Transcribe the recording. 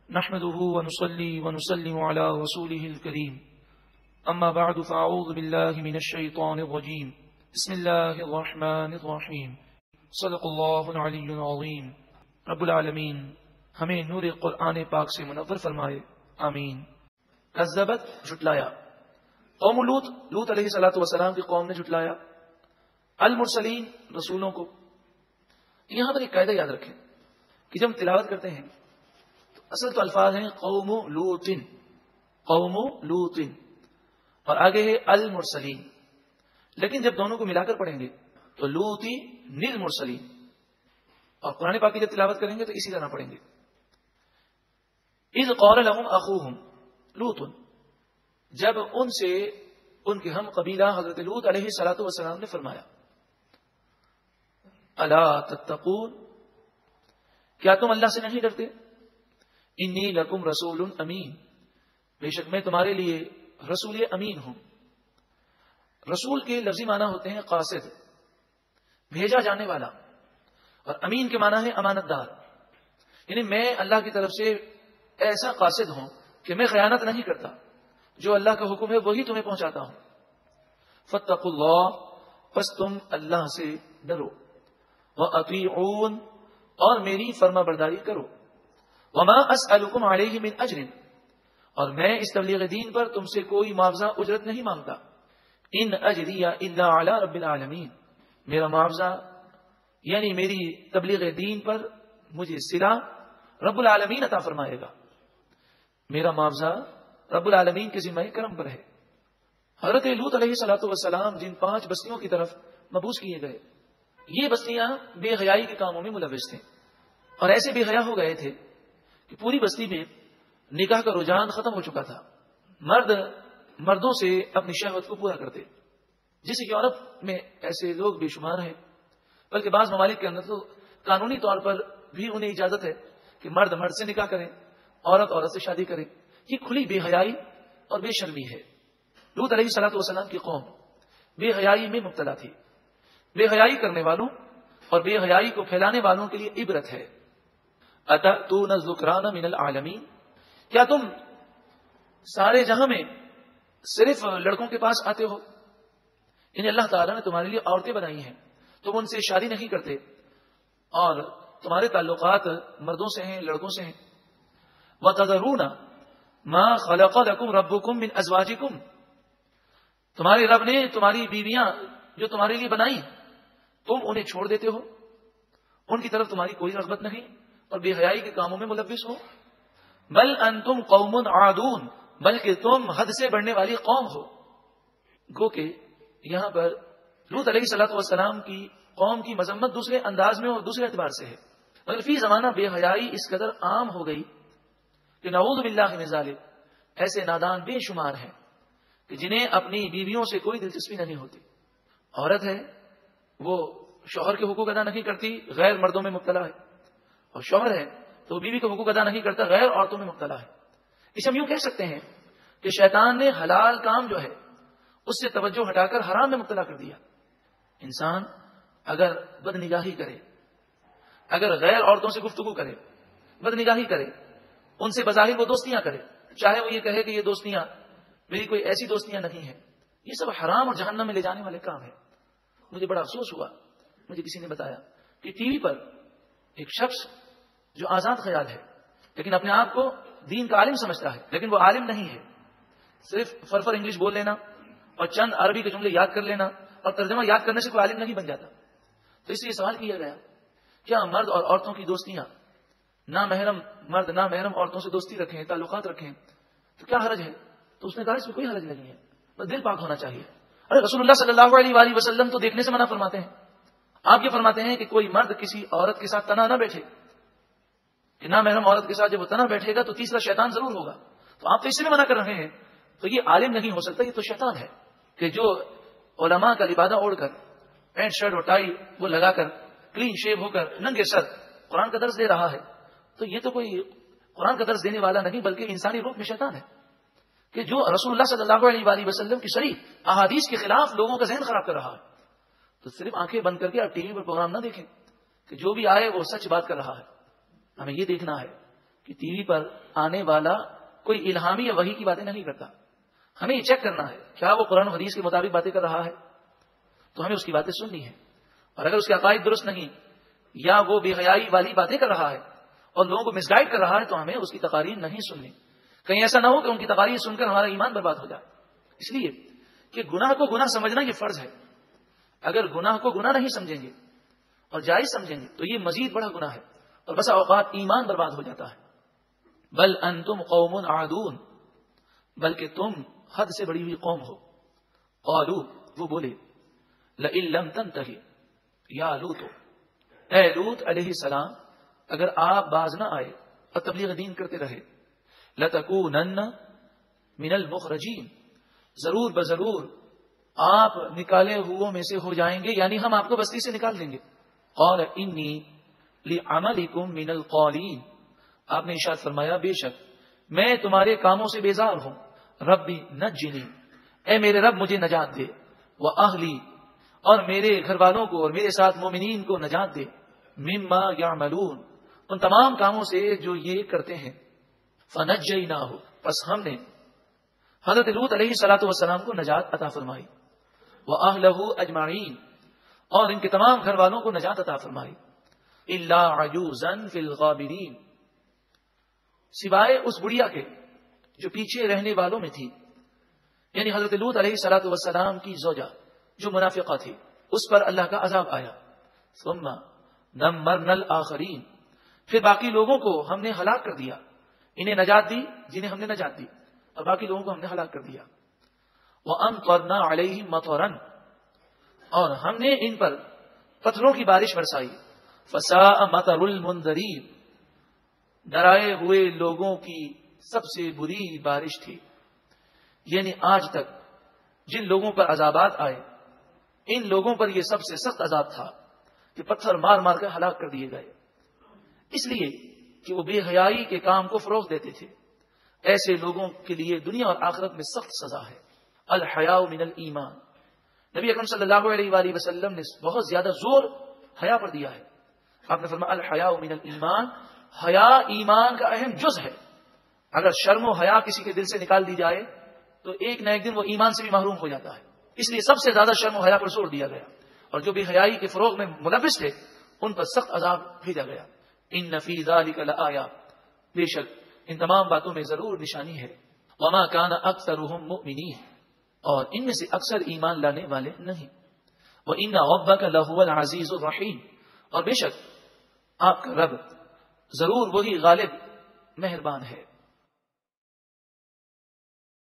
نحمده ونصلي ونسلم على رسوله الكريم اما بعد فاعوذ بالله من الشيطان الرجيم بسم الله الرحمن الرحیم صدق اللہ العلی العظیم. رب العالمین ہمیں نور قرآن پاک سے منور فرمائے، آمین. کذبت جھٹلایا، قوم لوط علیہ الصلوۃ والسلام کی قوم نے جھٹلایا المرسلین رسولوں کو. یہاں پر ایک قاعدہ یاد رکھیں کہ جب ہم تلاوت کرتے ہیں تو اصل تو الفاظ ہیں قوم لوط، قوم لوط، اور آگے ہے المرسلین، لیکن جب دونوں کو ملا کر پڑھیں گے تو لوطی للمرسلین، اور قرآن پاک کی جب تلاوت کریں گے تو اسی طرح پڑھیں گے. اذ قال لهم اخوهم لوط، جب ان سے ان کے ہم قبیلہ حضرت لوط علیہ الصلوۃ والسلام نے فرمایا الا تتقون، کیا تم اللہ سے نہیں ڈرتے؟ انی لکم رسول امین، بے شک میں تمہارے لیے رسول امین ہوں. رسول کے لفظی معنی ہوتے ہیں قاصد، بھیجا جانے والا، اور امین کے معنی ہے امانت دار. یعنی میں اللہ کی طرف سے ایسا قاصد ہوں کہ میں خیانت نہیں کرتا، جو اللہ کا حکم ہے وہی تمہیں پہنچاتا ہوں. فاتقوا اللہ، پس تم اللہ سے ڈرو، وَأَطِيعُونَ، اور میری فرما برداری کرو. وَمَا أَسْأَلُكُمْ عَلَيْهِ مِنْ أَجْرٍ، اور میں اس تبلیغ دین پر تم سے کوئی معاوضہ اجرت نہیں مانگتا. ان اجری الا علی رب العالمین، میرا معاوضہ یعنی میری تبلیغ دین پر مجھے صلہ رب العالمین عطا فرمائے گا. میرا معاوضہ رب العالمین کے ذمہ کرم پر ہے. حضرت لوط علیہ الصلوۃ والسلام جن 5 بستیوں کی طرف مبعوث کیے گئے، یہ بستیاں بے حیائی کے کاموں میں ملوث تھیں، اور ایسے بے حیا ہو گئے تھے کہ پوری بستی میں نکاح کا رجحان ختم ہو چکا تھا. مردوں سے اپنی شہوت کو پورا کرتے، جس کی یورپ میں ایسے لوگ بے شمار ہیں، بلکہ بعض ممالک کے اندر تو قانونی طور پر بھی انہیں اجازت ہے کہ مرد سے نکاح کریں، عورت سے شادی کرے. یہ کھلی بے حیائی اور بے شرمی ہے. لوط علیہ الصلوۃ والسلام کی قوم بے حیائی میں مبتلا تھی. بے حیائی کرنے والوں اور بے حیائی کو پھیلانے والوں کے لیے عبرت ہے. اتأتون الذکران من العالمین، کیا تم سارے جہاں میں صرف لڑکوں کے پاس آتے ہو؟ یعنی اللہ تعالیٰ نے تمہارے لیے عورتیں بنائی ہیں، تم ان سے شادی نہیں کرتے، اور تمہارے تعلقات مردوں سے ہیں، لڑکوں سے ہیں. وَتَذَرُونَ مَا خَلَقَ لَكُمْ رَبُّكُمْ مِنْ أَزْوَاجِكُمْ، تمہارے رب نے تمہاری بیویاں جو تمہارے لیے بنائی تم انہیں چھوڑ دیتے ہو، ان کی طرف تمہاری کوئی رغبت نہیں، اور بے حیائی کے کاموں میں ملوث ہو. بل انتم قوم عادون، بلکہ تم حد سے بڑھنے والی قوم ہو. گو کہ یہاں پر لوط علیہ الصلوۃ والسلام کی قوم کی مذمت دوسرے انداز میں اور دوسرے اعتبار سے ہے، مگر فی زمانہ بے حیائی اس قدر عام ہو گئی کہ نعوذ باللہ من ذالک، ایسے نادان بے شمار ہیں کہ جنہیں اپنی بیویوں سے کوئی دلچسپی نہیں ہوتی. عورت ہے وہ شوہر کے حقوق ادا نہیں کرتی، غیر مردوں میں مبتلا ہے، اور شوہر ہے تو وہ بیوی کے حقوق ادا نہیں کرتا، غیر عورتوں میں مبتلا ہے. اس ہم یوں کہہ سکتے ہیں کہ شیطان نے حلال کام جو ہے اس سے توجہ ہٹا کر حرام میں مبتلا کر دیا. انسان اگر بد نگاہی کرے، اگر غیر عورتوں سے گفتگو کرے، بد نگاہی کرے، ان سے بظاہر وہ دوستیاں کرے، چاہے وہ یہ کہے کہ یہ دوستیاں میری کوئی ایسی دوستیاں نہیں ہیں، یہ سب حرام اور جہنم میں لے جانے والے کام ہیں. مجھے بڑا افسوس ہوا، مجھے کسی نے بتایا کہ ٹی وی پر ایک شخص جو آزاد خیال ہے لیکن اپنے آپ کو دین کا عالم سمجھتا ہے، لیکن وہ عالم نہیں ہے، صرف فرفر انگلش بول لینا اور چند عربی کے جملے یاد کر لینا اور ترجمہ یاد کرنے سے کوئی عالم نہیں بن جاتا. تو اس لیے سوال کیا گیا کیا مرد اور عورتوں کی دوستیاں، نامحرم مرد نامحرم عورتوں سے دوستی رکھیں، تعلقات رکھیں، تو کیا حرج ہے؟ تو اس نے کہا اس میں کوئی حرج نہیں ہے، بس دل پاک ہونا چاہیے. ارے رسول اللہ صلی اللہ علیہ وآلہ وسلم تو دیکھنے سے منع فرماتے ہیں. آپ یہ فرماتے ہیں کہ کوئی مرد کسی عورت کے ساتھ تنہا نہ بیٹھے، کہ نامحرم عورت کے ساتھ جب وہ تنہا بیٹھے گا تو تیسرا شیطان ضرور ہوگا. تو آپ تو اس لیے منع کر رہے ہیں، تو یہ عالم نہیں ہو سکتا، یہ تو شیطان ہے کہ جو علماء کا لبادہ اوڑھ کر، پینٹ شرٹ اور ٹائی وہ لگا کر، کلین شیو ہو کر، ننگے سر قرآن کا درس دے رہا ہے. تو یہ تو کوئی قرآن کا درس دینے والا نہیں بلکہ انسانی روپ میں شیطان ہے کہ جو رسول اللہ صلی اللہ علیہ وآلہ وسلم کی شریف احادیث کے خلاف لوگوں کا ذہن خراب کر رہا ہے. تو صرف آنکھیں بند کر کے آپ ٹی وی پر پروگرام نہ دیکھیں کہ جو بھی آئے وہ سچ بات کر رہا ہے. ہمیں یہ دیکھنا ہے کہ ٹی وی پر آنے والا کوئی الہامی یا وحی کی باتیں نہیں کرتا. ہمیں یہ چیک کرنا ہے کیا وہ قرآن و حدیث کے مطابق باتیں کر رہا ہے، تو ہمیں اس کی باتیں سننی ہے. اور اگر اس کے عقائد درست نہیں یا وہ بے حیائی والی باتیں کر رہا ہے اور لوگوں کو مس گائڈ کر رہا ہے تو ہمیں اس کی تقاریر نہیں سننی. کہیں ایسا نہ ہو کہ ان کی تقاریر سن کر ہمارا ایمان برباد ہو جائے. اس لیے کہ گناہ کو گناہ سمجھنا یہ فرض ہے. اگر گناہ کو گناہ نہیں سمجھیں گے اور جائز سمجھیں گے تو یہ مزید بڑا گناہ ہے اور بسا اوقات ایمان برباد ہو جاتا ہے. بل انتم قوم عادون، بلکہ تم حد سے بڑی ہوئی قوم ہو. قالوا، وہ بولے، لئن لم تنتہی یا لوط، اے لوط علیہ السلام اگر آپ باز نہ آئے اور تبلیغ دین کرتے رہے، لتکونن من المخرجین، ضرور بضرور آپ نکالے ہوئے میں سے ہو جائیں گے، یعنی ہم آپ کو بستی سے نکال دیں گے. قال انی لعملکم من القالین، آپ نے ارشاد فرمایا بے شک میں تمہارے کاموں سے بیزار ہوں. ربی نجنی، اے میرے رب مجھے نجات دے. واہلی، اور میرے گھر والوں کو اور میرے ساتھ مومنین کو نجات دے. مما یعملون، ان تمام کاموں سے جو یہ کرتے ہیں. فنجیناہ، پس ہم نے حضرت لوط علیہ الصلوۃ والسلام کو نجات عطا فرمائی. وَأَهْلَهُ اجمعین، اور ان کے تمام گھر والوں کو نجات عطا فرمائی. الا عجوزا فی الغابرین، سوائے اس بڑھیا کے جو پیچھے رہنے والوں میں تھی، یعنی حضرت لوط علیہ الصلوۃ والسلام کی زوجہ جو منافقہ تھی، اس پر اللہ کا عذاب آیا. ثم دمرنا الآخرین، پھر باقی لوگوں کو ہم نے ہلاک کر دیا. انہیں نجات دی جنہیں ہم نے نجات دی، اور باقی لوگوں کو ہم نے ہلاک کر دیا. وَأَمْطَرْنَا عَلَيْهِمْ مَطَرًا، اور ہم نے ان پر پتھروں کی بارش برسائی. فَسَاءَ مَطَرُ الْمُنذَرِينَ، ڈرائے ہوئے لوگوں کی سب سے بری بارش تھی. یعنی آج تک جن لوگوں پر عذابات آئے ان لوگوں پر یہ سب سے سخت عذاب تھا کہ پتھر مار مار کر ہلاک کر دیے گئے، اس لیے کہ وہ بے حیائی کے کام کو فروغ دیتے تھے. ایسے لوگوں کے لیے دنیا اور آخرت میں سخت سزا ہے. الحیاء من الایمان، نبی اکرم صلی اللہ علیہ وآلہ وسلم نے بہت زیادہ زور حیا پر دیا ہے. آپ نے فرمایا الحیاء من الایمان، حیا ایمان کا اہم جز ہے. اگر شرم و حیا کسی کے دل سے نکال دی جائے تو ایک نہ ایک دن وہ ایمان سے بھی محروم ہو جاتا ہے. اس لیے سب سے زیادہ شرم و حیا پر زور دیا گیا، اور جو بے حیائی کے فروغ میں ملوث تھے ان پر سخت عذاب بھیجا گیا. ان فی ذلک لآیات، بے شک ان تمام باتوں میں ضرور نشانی ہے. وما کان اکثرهم مؤمنین، اور ان میں سے اکثر ایمان لانے والے نہیں. وان ربک لہو العزیز الرحیم، اور بے شک آپ کا رب ضرور وہی غالب مہربان ہے.